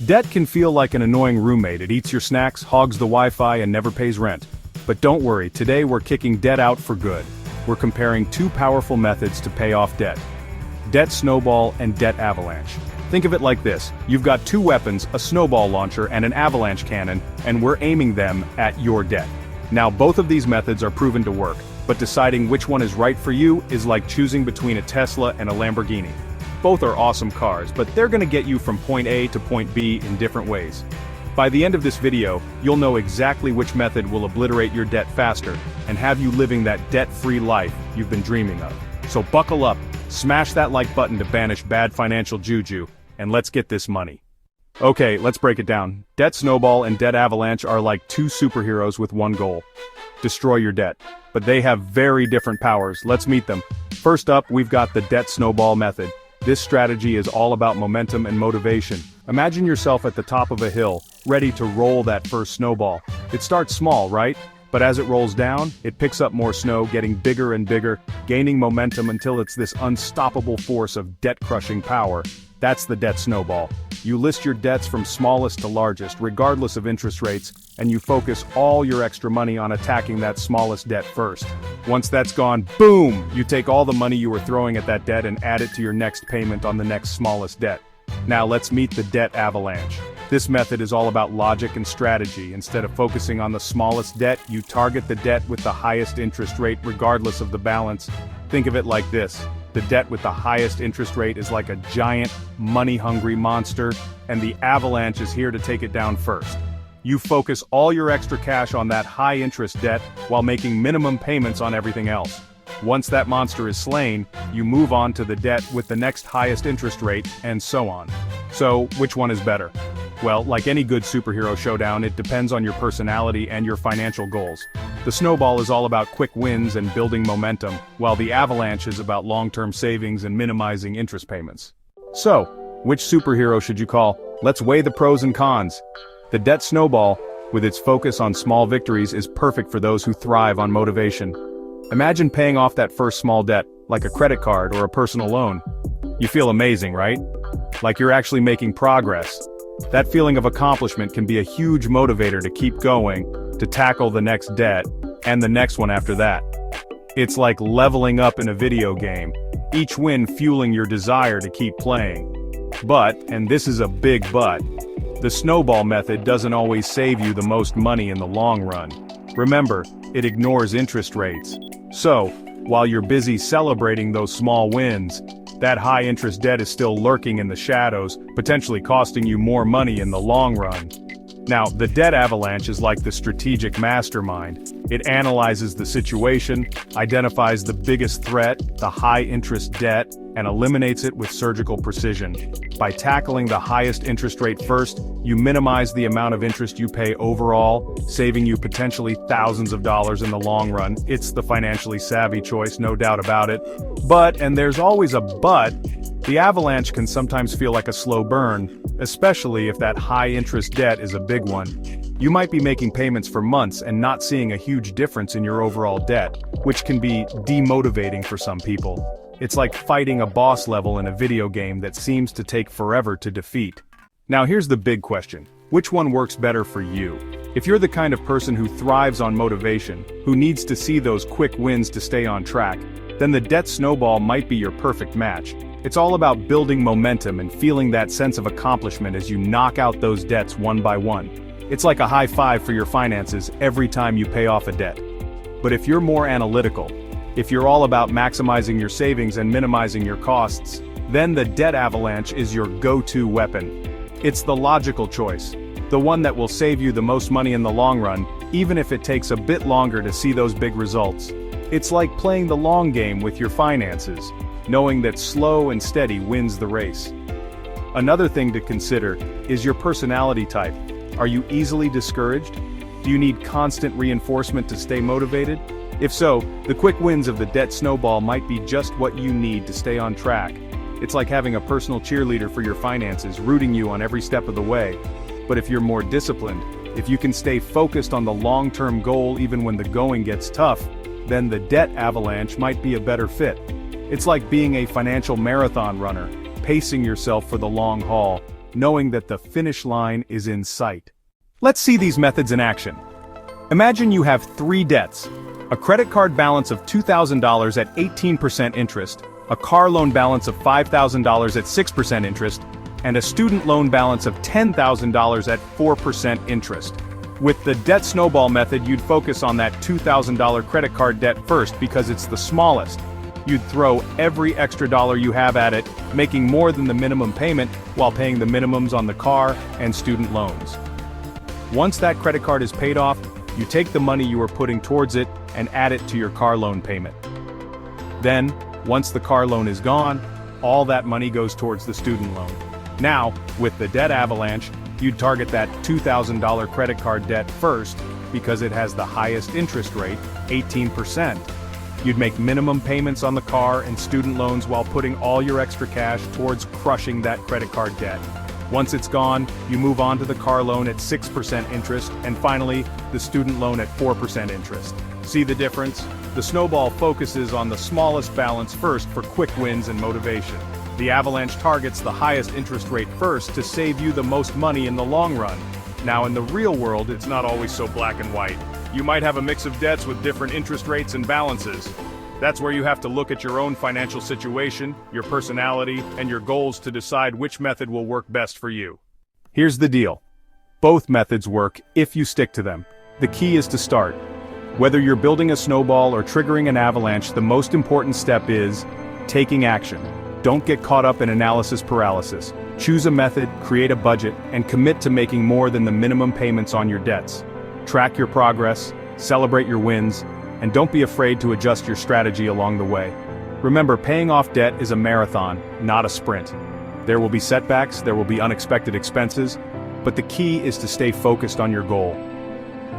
Debt can feel like an annoying roommate. It eats your snacks, hogs the Wi-Fi, and never pays rent. But don't worry, today we're kicking debt out for good. We're comparing two powerful methods to pay off debt. Debt Snowball and Debt Avalanche. Think of it like this: you've got two weapons, a snowball launcher and an avalanche cannon, and we're aiming them at your debt. Now both of these methods are proven to work, but deciding which one is right for you is like choosing between a Tesla and a Lamborghini. Both are awesome cars, but they're gonna get you from point A to point B in different ways. By the end of this video, you'll know exactly which method will obliterate your debt faster, and have you living that debt-free life you've been dreaming of. So buckle up, smash that like button to banish bad financial juju, and let's get this money. Okay, let's break it down. Debt Snowball and Debt Avalanche are like two superheroes with one goal: destroy your debt. But they have very different powers. Let's meet them. First up, we've got the Debt Snowball method. This strategy is all about momentum and motivation. Imagine yourself at the top of a hill, ready to roll that first snowball. It starts small, right? But as it rolls down, it picks up more snow, getting bigger and bigger, gaining momentum until it's this unstoppable force of debt-crushing power. That's the Debt Snowball. You list your debts from smallest to largest, regardless of interest rates, and you focus all your extra money on attacking that smallest debt first. Once that's gone, boom! You take all the money you were throwing at that debt and add it to your next payment on the next smallest debt. Now let's meet the Debt Avalanche. This method is all about logic and strategy. Instead of focusing on the smallest debt, you target the debt with the highest interest rate regardless of the balance. Think of it like this: the debt with the highest interest rate is like a giant, money-hungry monster, and the avalanche is here to take it down first. You focus all your extra cash on that high-interest debt while making minimum payments on everything else. Once that monster is slain, you move on to the debt with the next highest interest rate, and so on. So, which one is better? Well, like any good superhero showdown, it depends on your personality and your financial goals. The snowball is all about quick wins and building momentum, while the avalanche is about long-term savings and minimizing interest payments. So, which superhero should you call? Let's weigh the pros and cons. The Debt Snowball, with its focus on small victories, is perfect for those who thrive on motivation. Imagine paying off that first small debt, like a credit card or a personal loan. You feel amazing, right? Like you're actually making progress. That feeling of accomplishment can be a huge motivator to keep going, to tackle the next debt, and the next one after that. It's like leveling up in a video game, each win fueling your desire to keep playing. But, and this is a big but, the snowball method doesn't always save you the most money in the long run. Remember, it ignores interest rates. So, while you're busy celebrating those small wins, that high-interest debt is still lurking in the shadows, potentially costing you more money in the long run. Now, the Debt Avalanche is like the strategic mastermind. It analyzes the situation, identifies the biggest threat, the high-interest debt, and eliminates it with surgical precision. By tackling the highest interest rate first, you minimize the amount of interest you pay overall, saving you potentially thousands of dollars in the long run. It's the financially savvy choice, no doubt about it. But, and there's always a but, the avalanche can sometimes feel like a slow burn, especially if that high-interest debt is a big one. You might be making payments for months and not seeing a huge difference in your overall debt, which can be demotivating for some people. It's like fighting a boss level in a video game that seems to take forever to defeat. Now here's the big question: which one works better for you? If you're the kind of person who thrives on motivation, who needs to see those quick wins to stay on track, then the Debt Snowball might be your perfect match. It's all about building momentum and feeling that sense of accomplishment as you knock out those debts one by one. It's like a high five for your finances every time you pay off a debt. But if you're more analytical, if you're all about maximizing your savings and minimizing your costs, then the Debt Avalanche is your go-to weapon. It's the logical choice, the one that will save you the most money in the long run, even if it takes a bit longer to see those big results. It's like playing the long game with your finances, knowing that slow and steady wins the race. Another thing to consider is your personality type. Are you easily discouraged? Do you need constant reinforcement to stay motivated? If so, the quick wins of the Debt Snowball might be just what you need to stay on track. It's like having a personal cheerleader for your finances, rooting you on every step of the way. But if you're more disciplined, if you can stay focused on the long-term goal even when the going gets tough, then the Debt Avalanche might be a better fit. It's like being a financial marathon runner, pacing yourself for the long haul, knowing that the finish line is in sight. Let's see these methods in action. Imagine you have 3 debts: a credit card balance of $2,000 at 18% interest, a car loan balance of $5,000 at 6% interest, and a student loan balance of $10,000 at 4% interest. With the debt snowball method, you'd focus on that $2,000 credit card debt first because it's the smallest. You'd throw every extra dollar you have at it, making more than the minimum payment while paying the minimums on the car and student loans. Once that credit card is paid off, you take the money you were putting towards it and add it to your car loan payment. Then, once the car loan is gone, all that money goes towards the student loan. Now, with the debt avalanche, you'd target that $2,000 credit card debt first because it has the highest interest rate, 18%. You'd make minimum payments on the car and student loans while putting all your extra cash towards crushing that credit card debt. Once it's gone, you move on to the car loan at 6% interest, and finally, the student loan at 4% interest. See the difference? The snowball focuses on the smallest balance first for quick wins and motivation. The avalanche targets the highest interest rate first to save you the most money in the long run. Now, in the real world, it's not always so black and white. You might have a mix of debts with different interest rates and balances. That's where you have to look at your own financial situation, your personality, and your goals to decide which method will work best for you. Here's the deal. Both methods work if you stick to them. The key is to start. Whether you're building a snowball or triggering an avalanche, the most important step is taking action. Don't get caught up in analysis paralysis. Choose a method, create a budget, and commit to making more than the minimum payments on your debts. Track your progress, celebrate your wins, and don't be afraid to adjust your strategy along the way. Remember, paying off debt is a marathon, not a sprint. There will be setbacks, there will be unexpected expenses, but the key is to stay focused on your goal.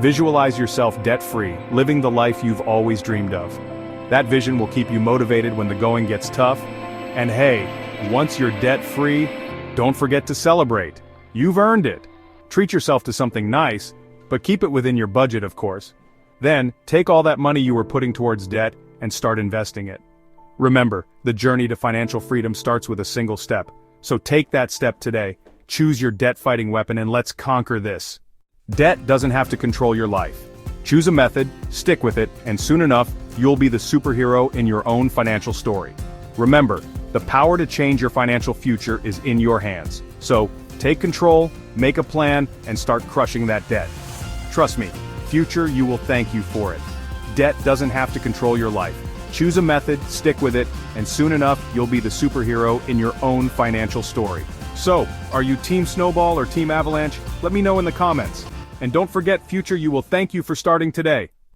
Visualize yourself debt-free, living the life you've always dreamed of. That vision will keep you motivated when the going gets tough. And hey, once you're debt-free, don't forget to celebrate. You've earned it. Treat yourself to something nice, but keep it within your budget, of course. Then, take all that money you were putting towards debt and start investing it. Remember, the journey to financial freedom starts with a single step. So take that step today. Choose your debt-fighting weapon and let's conquer this. Debt doesn't have to control your life. Choose a method, stick with it, and soon enough, you'll be the superhero in your own financial story. Remember, the power to change your financial future is in your hands. So, take control, make a plan, and start crushing that debt. Trust me, future you will thank you for it. Debt doesn't have to control your life. Choose a method, stick with it, and soon enough, you'll be the superhero in your own financial story. So, are you Team Snowball or Team Avalanche? Let me know in the comments. And don't forget, future you will thank you for starting today.